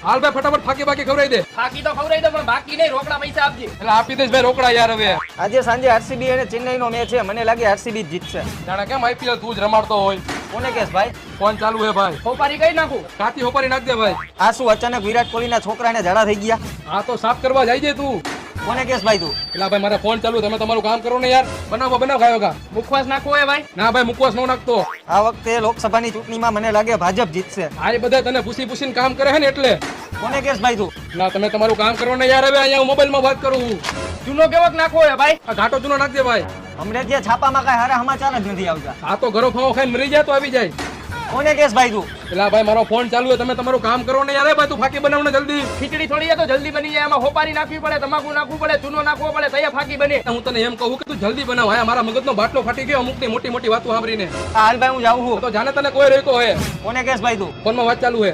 હાલ ભાઈ ફટાફટ ફાકી બાકી ખવડાવી દે. બાકી તો ખવડાવી દો પણ બાકી નહીં, રોકડા પૈસા આપજે. એટલે આપી દઈશ ભાઈ રોકડા યાર. હવે આજે સાંજે આરસીબી અને ચેન્નઈનો મેચ છે, મને લાગે આરસીબી જ જીતશે. જાણે કેમ આઈપીએલ તું જ રમાડતો હોય. કોને કેસ ભાઈ? ફોન ચાલુ હે ભાઈ. હોપારી કઈ નાખું. કાતી હોપારી નાખ દે ભાઈ. આ શું અચાનક વિરાટ કોહલીના છોકરાને ઝાડા થઈ ગયા? આ તો સાફ કરવા જાય છે તું. કોને કેસ ભાઈ તું? એટલે ભાઈ મારા ફોન ચાલુ, તમે તમારું કામ કરો ને યાર. બનાવો ખાયો કા. મુખવાસ નાખવો હોય ભાઈ. ના ભાઈ મુકવાસ નો નાખતો. આ વખતે લોકસભાની ચૂંટણીમાં મને લાગે ભાજપ જીતશે. આ બધા તને પૂછીને કામ કરે છે ને એટલે. કોને કેસ ભાઈ તું? ના તમે તમારું કામ કરો ને યાર. હવે અહીંયા હું મોબાઈલમાં વાત કરું છું. જૂનો કેવોક નાખવો હોય ભાઈ. આ ઘાટો જૂનો નાખ દે ભાઈ. હમણાં જે છાપામાં કઈ હારા સમાચાર જ નથી આવતા. આ તો ઘરો ફાવો ખાઈને મરી જાય તો આવી જાય. કોને કેસ ભાઈ તું? એટલે ભાઈ મારો ફોન ચાલુ છે, તમે તમારું કામ કરો ને યાર. ભાઈ તું ફાકી બનાવ ને જલ્દી. ખીચડી થોડી છે તો જલ્દી બની જાય. એમાં હોપારી નાખવી પડે, તમાકુ નાખવું પડે, ચૂનો નાખવો પડે, તૈયાર ફાકી બને. હું તને એમ કહું કે તું જલ્દી બનાવ. આ મારા મગજનો બાટલો ફાટી ગયો અમુક ની મોટી મોટી વાતો સાંભળીને. હાલ ભાઈ હું જાઉં છું. તો જાણે તને કોઈ રોક્યો હોય. કોને કેસ ભાઈ તું? ફોનમાં વાત ચાલુ છે.